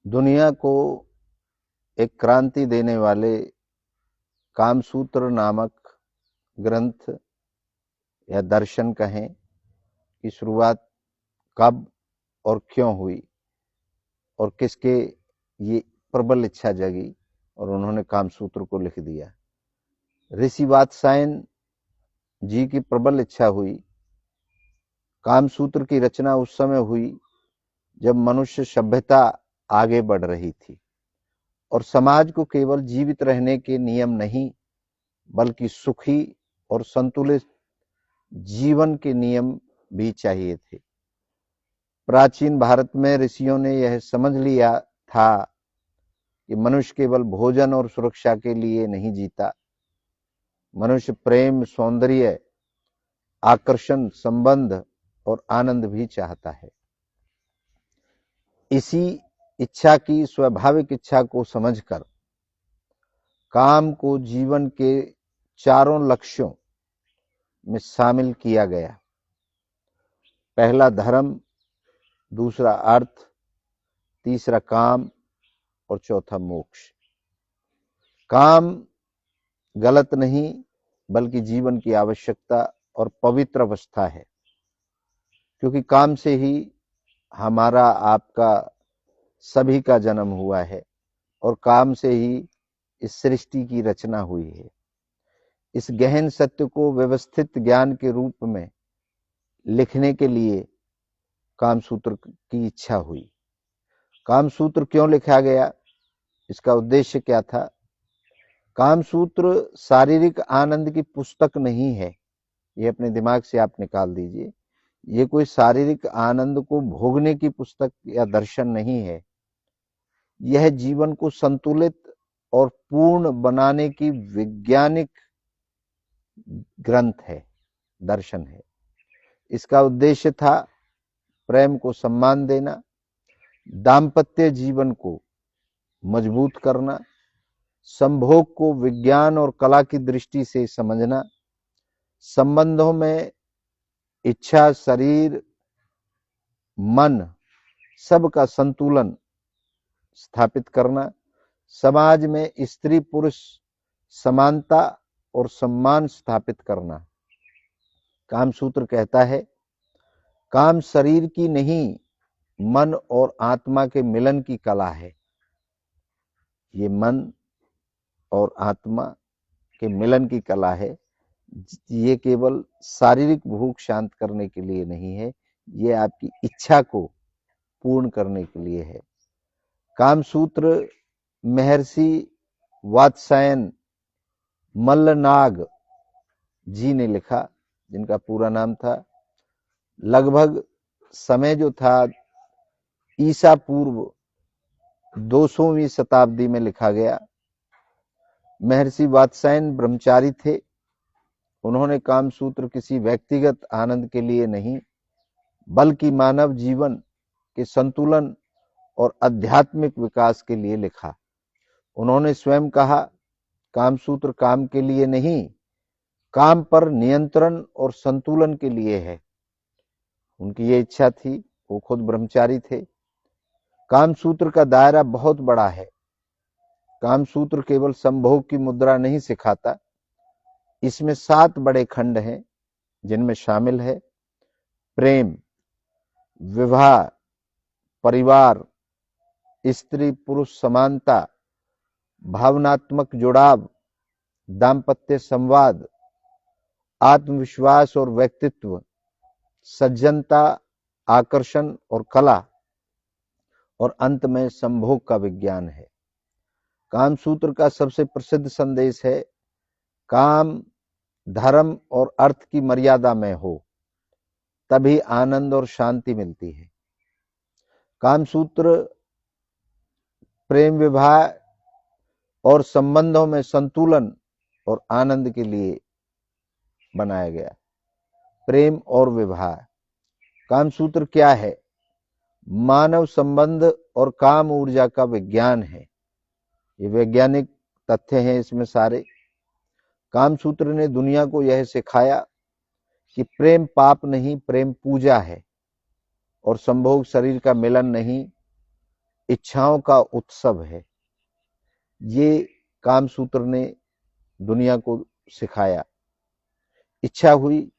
दुनिया को एक क्रांति देने वाले कामसूत्र नामक ग्रंथ या दर्शन कहें की शुरुआत कब और क्यों हुई और किसके ये प्रबल इच्छा जगी और उन्होंने कामसूत्र को लिख दिया। ऋषि वात्स्यायन जी की प्रबल इच्छा हुई। कामसूत्र की रचना उस समय हुई जब मनुष्य सभ्यता आगे बढ़ रही थी और समाज को केवल जीवित रहने के नियम नहीं बल्कि सुखी और संतुलित जीवन के नियम भी चाहिए थे। प्राचीन भारत में ऋषियों ने यह समझ लिया था कि मनुष्य केवल भोजन और सुरक्षा के लिए नहीं जीता। मनुष्य प्रेम, सौंदर्य, आकर्षण, संबंध और आनंद भी चाहता है। इसी इच्छा की स्वाभाविक इच्छा को समझकर काम को जीवन के चारों लक्ष्यों में शामिल किया गया। पहला धर्म, दूसरा अर्थ, तीसरा काम और चौथा मोक्ष। काम गलत नहीं बल्कि जीवन की आवश्यकता और पवित्र अवस्था है, क्योंकि काम से ही हमारा, आपका, सभी का जन्म हुआ है और काम से ही इस सृष्टि की रचना हुई है। इस गहन सत्य को व्यवस्थित ज्ञान के रूप में लिखने के लिए कामसूत्र की इच्छा हुई। कामसूत्र क्यों लिखा गया, इसका उद्देश्य क्या था? कामसूत्र शारीरिक आनंद की पुस्तक नहीं है, ये अपने दिमाग से आप निकाल दीजिए। ये कोई शारीरिक आनंद को भोगने की पुस्तक या दर्शन नहीं है। यह जीवन को संतुलित और पूर्ण बनाने की वैज्ञानिक ग्रंथ है, दर्शन है। इसका उद्देश्य था प्रेम को सम्मान देना, दाम्पत्य जीवन को मजबूत करना, संभोग को विज्ञान और कला की दृष्टि से समझना, संबंधों में इच्छा, शरीर, मन सबका संतुलन स्थापित करना, समाज में स्त्री पुरुष समानता और सम्मान स्थापित करना। कामसूत्र कहता है, काम शरीर की नहीं, मन और आत्मा के मिलन की कला है। ये मन और आत्मा के मिलन की कला है। ये केवल शारीरिक भूख शांत करने के लिए नहीं है, ये आपकी इच्छा को पूर्ण करने के लिए है। कामसूत्र महर्षि वात्स्यायन मल्लनाग जी ने लिखा, जिनका पूरा नाम था। लगभग समय जो था ईसा पूर्व 200वीं शताब्दी में लिखा गया। महर्षि वात्स्यायन ब्रह्मचारी थे। उन्होंने कामसूत्र किसी व्यक्तिगत आनंद के लिए नहीं बल्कि मानव जीवन के संतुलन और आध्यात्मिक विकास के लिए लिखा। उन्होंने स्वयं कहा, कामसूत्र काम के लिए नहीं, काम पर नियंत्रण और संतुलन के लिए है। उनकी ये इच्छा थी, वो खुद ब्रह्मचारी थे। कामसूत्र का दायरा बहुत बड़ा है। कामसूत्र केवल संभोग की मुद्रा नहीं सिखाता, इसमें 7 बड़े खंड हैं, जिनमें शामिल है प्रेम, विवाह, परिवार, स्त्री पुरुष समानता, भावनात्मक जुड़ाव, दाम्पत्य संवाद, आत्मविश्वास और व्यक्तित्व, सज्जनता, आकर्षण और कला, और अंत में संभोग का विज्ञान है। कामसूत्र का सबसे प्रसिद्ध संदेश है, काम धर्म और अर्थ की मर्यादा में हो तभी आनंद और शांति मिलती है। कामसूत्र प्रेम, विवाह और संबंधों में संतुलन और आनंद के लिए बनाया गया। प्रेम और विवाह, कामसूत्र क्या है? मानव संबंध और काम ऊर्जा का विज्ञान है। ये वैज्ञानिक तथ्य हैं इसमें सारे। कामसूत्र ने दुनिया को यह सिखाया कि प्रेम पाप नहीं, प्रेम पूजा है, और संभोग शरीर का मिलन नहीं, इच्छाओं का उत्सव है। ये कामसूत्र ने दुनिया को सिखाया। इच्छा हुई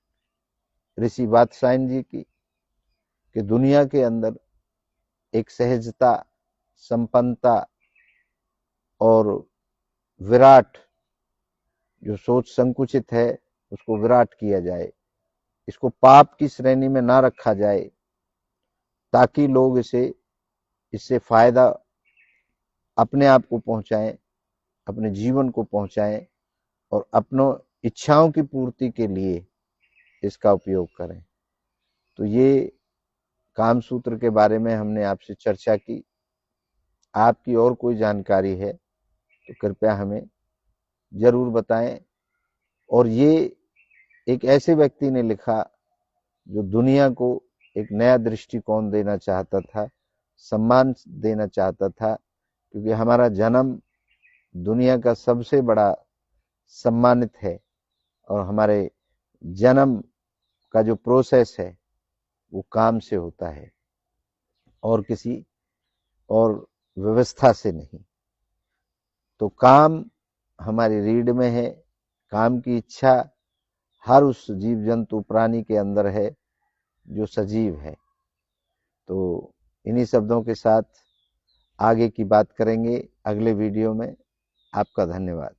ऋषि वात्स्यायन जी की कि दुनिया के अंदर एक सहजता, संपन्नता और विराट, जो सोच संकुचित है उसको विराट किया जाए, इसको पाप की श्रेणी में ना रखा जाए, ताकि लोग इससे फायदा अपने आप को पहुंचाएं, अपने जीवन को पहुंचाएं और अपनों इच्छाओं की पूर्ति के लिए इसका उपयोग करें। तो ये कामसूत्र के बारे में हमने आपसे चर्चा की। आपकी और कोई जानकारी है तो कृपया हमें जरूर बताएं। और ये एक ऐसे व्यक्ति ने लिखा जो दुनिया को एक नया दृष्टिकोण देना चाहता था, सम्मान देना चाहता था, क्योंकि हमारा जन्म दुनिया का सबसे बड़ा सम्मानित है और हमारे जन्म का जो प्रोसेस है वो काम से होता है और किसी और व्यवस्था से नहीं। तो काम हमारी रीढ़ में है। काम की इच्छा हर उस जीव जंतु प्राणी के अंदर है जो सजीव है। तो इन्हीं शब्दों के साथ आगे की बात करेंगे अगले वीडियो में। आपका धन्यवाद।